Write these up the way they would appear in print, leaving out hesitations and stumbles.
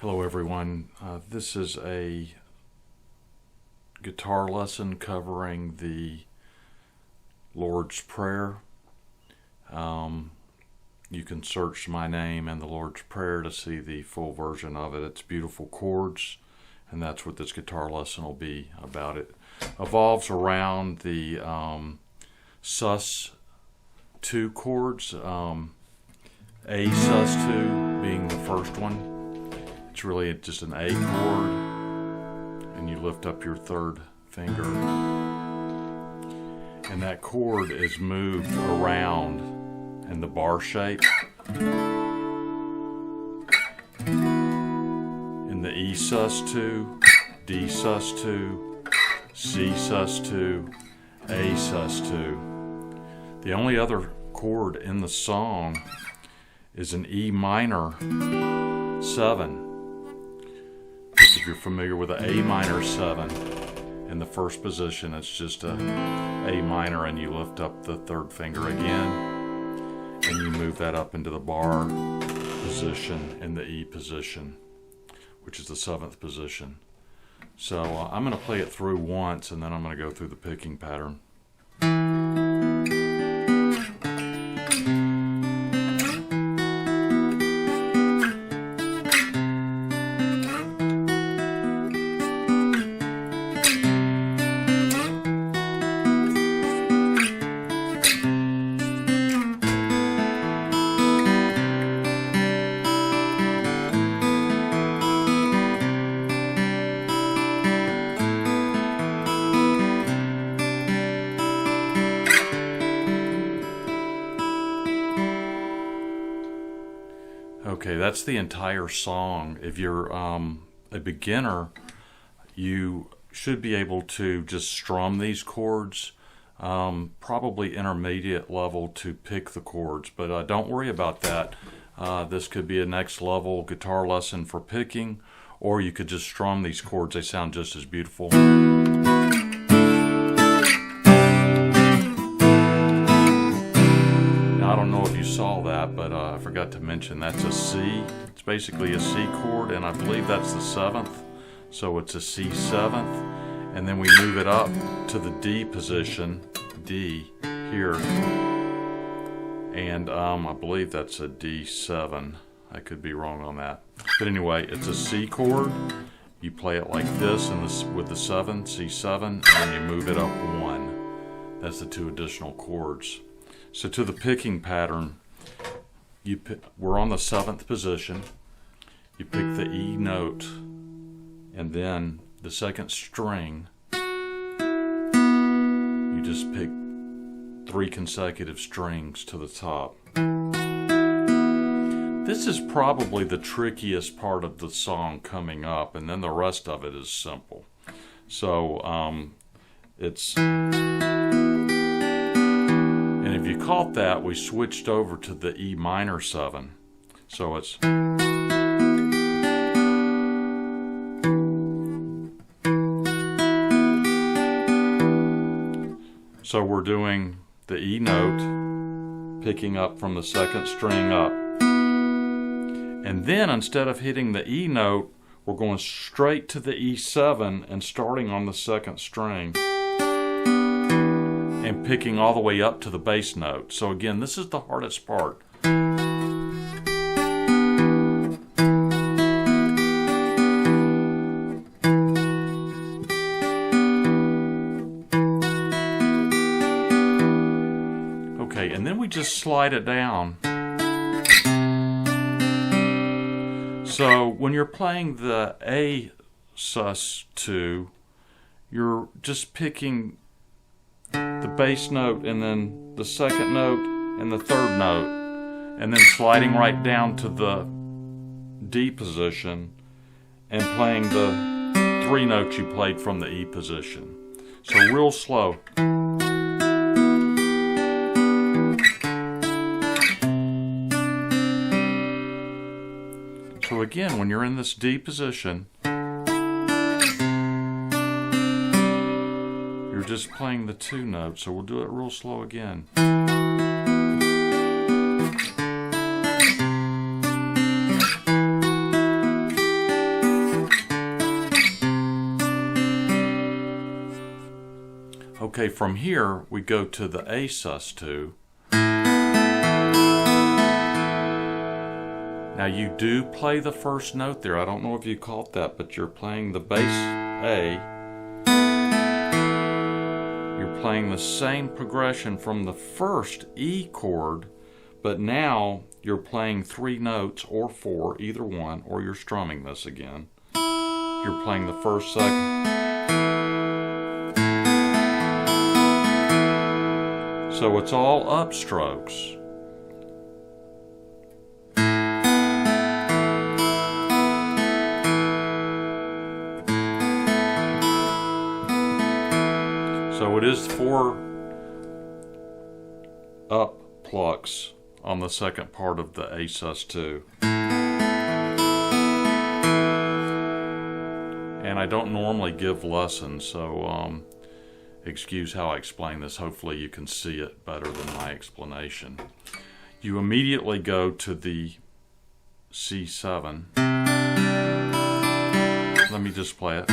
Hello everyone, this is a guitar lesson covering the Lord's Prayer. You can search my name and the Lord's Prayer to see the full version of it. It's beautiful chords, and that's what this guitar lesson will be about. It evolves around the sus2 chords, A sus2 being the first one. It's really just an A chord, and you lift up your third finger, and that chord is moved around in the bar shape in the E sus2, D sus2, C sus2, A sus2. The only other chord in the song is an E minor 7. If you're familiar with an A minor 7, in the first position it's just a A minor, and you lift up the third finger again, and you move that up into the bar position in the E position, which is the 7th position. So I'm going to play it through once, and then I'm going to go through the picking pattern. Okay, that's the entire song. If you're a beginner, you should be able to just strum these chords, probably intermediate level to pick the chords, but don't worry about that. This could be a next level guitar lesson for picking, or you could just strum these chords. They sound just as beautiful. I don't know if you saw that, but I forgot to mention that's a C. It's basically a C chord, and I believe that's the 7th. So it's a C 7th, and then we move it up to the D position, D here, and I believe that's a D7. I could be wrong on that, but anyway, it's a C chord. You play it like this, and this with the 7, C7, and then you move it up 1. That's the 2 additional chords. So to the picking pattern, we're on the 7th position. You pick the E note, and then the 2nd string, you just pick 3 consecutive strings to the top. This is probably the trickiest part of the song coming up, and then the rest of it is simple. So it's... And if you caught that, we switched over to the E minor 7. So it's... So we're doing the E note, picking up from the 2nd string up. And then instead of hitting the E note, we're going straight to the E7 and starting on the 2nd string, and picking all the way up to the bass note. So again, this is the hardest part. Okay, and then we just slide it down. So when you're playing the A sus2, you're just picking the bass note, and then the 2nd note, and the 3rd note, and then sliding right down to the D position and playing the 3 notes you played from the E position. So real slow. So again, when you're in this D position, you're just playing the 2 notes. So we'll do it real slow again. Okay, from here we go to the A sus2. Now you do play the first note there. I don't know if you caught that, but you're playing the bass A. You're playing the same progression from the first E chord, but now you're playing 3 notes or 4, either one, or you're strumming this again. You're playing the first, second. So it's all upstrokes. So it is 4 up plucks on the second part of the A sus2. And I don't normally give lessons, so excuse how I explain this. Hopefully you can see it better than my explanation. You immediately go to the C7. Let me just play it.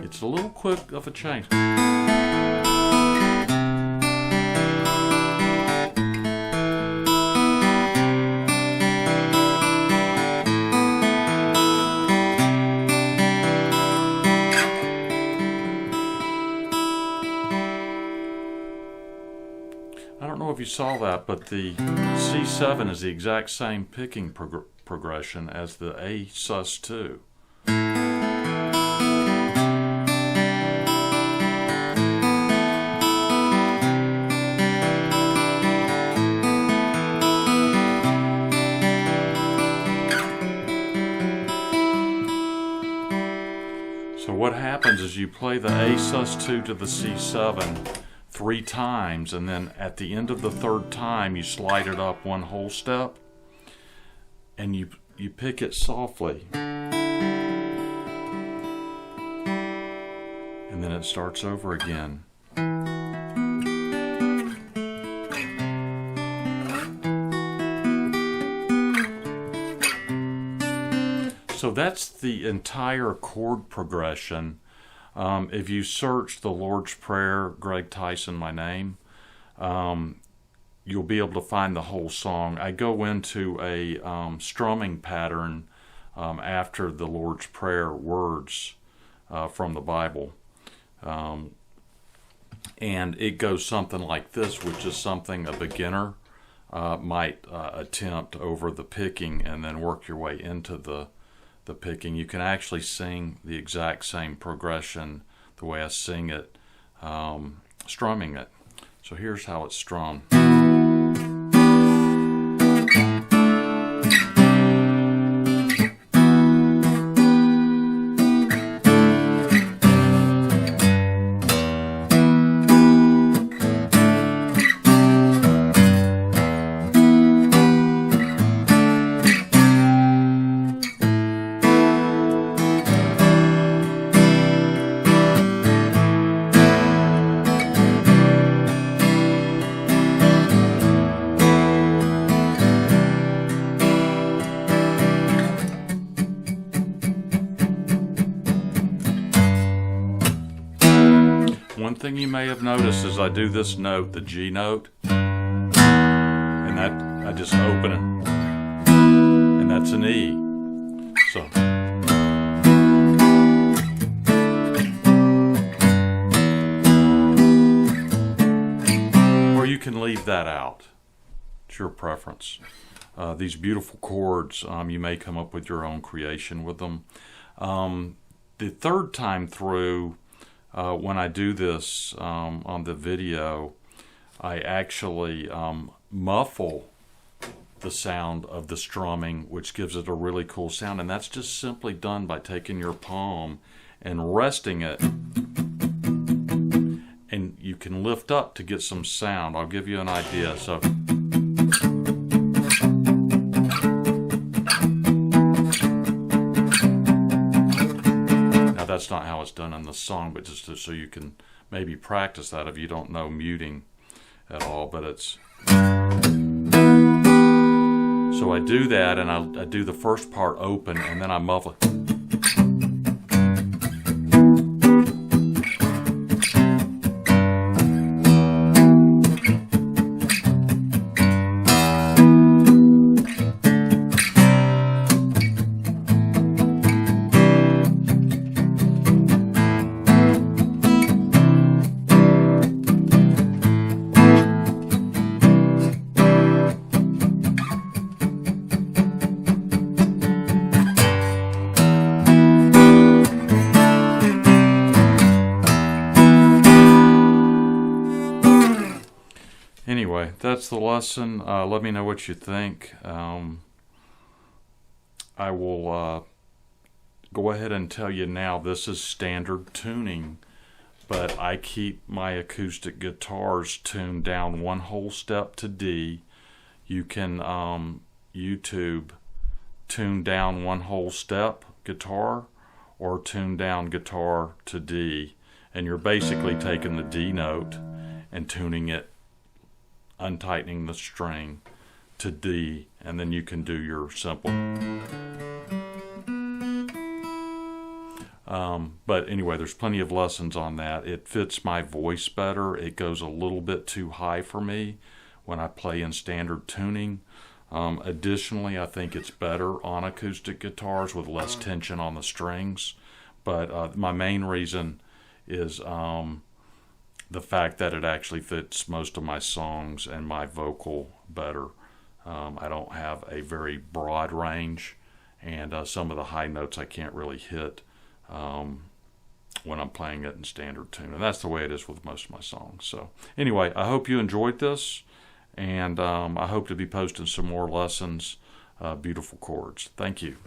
It's a little quick of a change. I don't know if you saw that, but the C7 is the exact same picking progression as the A sus2. So what happens is you play the A sus2 to the C7 3 times, and then at the end of the 3rd time you slide it up 1 whole step, and you pick it softly, and then it starts over again. So that's the entire chord progression. If you search the Lord's Prayer, Greg Theisen, my name, you'll be able to find the whole song. I go into a strumming pattern after the Lord's Prayer words from the Bible. And it goes something like this, which is something a beginner might attempt over the picking and then work your way into the picking. You can actually sing the exact same progression the way I sing it, strumming it. So here's how it's strummed. One thing you may have noticed is I do this note, the G note, and that I just open it, and that's an E. So or you can leave that out. It's your preference. These beautiful chords, you may come up with your own creation with them. The 3rd time through, when I do this on the video, I actually muffle the sound of the strumming, which gives it a really cool sound. And that's just simply done by taking your palm and resting it. And you can lift up to get some sound. I'll give you an idea. So that's not how it's done in the song, but just so you can maybe practice that if you don't know muting at all. But it's so I do that, and I do the first part open, and then I muffle it. that's the lesson. Let me know what you think. I will go ahead and tell you now, this is standard tuning, but I keep my acoustic guitars tuned down one whole step to D. You can YouTube tune down one whole step guitar, or tune down guitar to D, and you're basically taking the D note and tuning it, untightening the string to D, and then you can do your simple. But anyway, there's plenty of lessons on that. It fits my voice better. It goes a little bit too high for me when I play in standard tuning. Additionally, I think it's better on acoustic guitars with less tension on the strings. But my main reason is the fact that it actually fits most of my songs and my vocal better. I don't have a very broad range, and some of the high notes I can't really hit when I'm playing it in standard tune. And that's the way it is with most of my songs. So anyway, I hope you enjoyed this, and I hope to be posting some more lessons, beautiful chords. Thank you.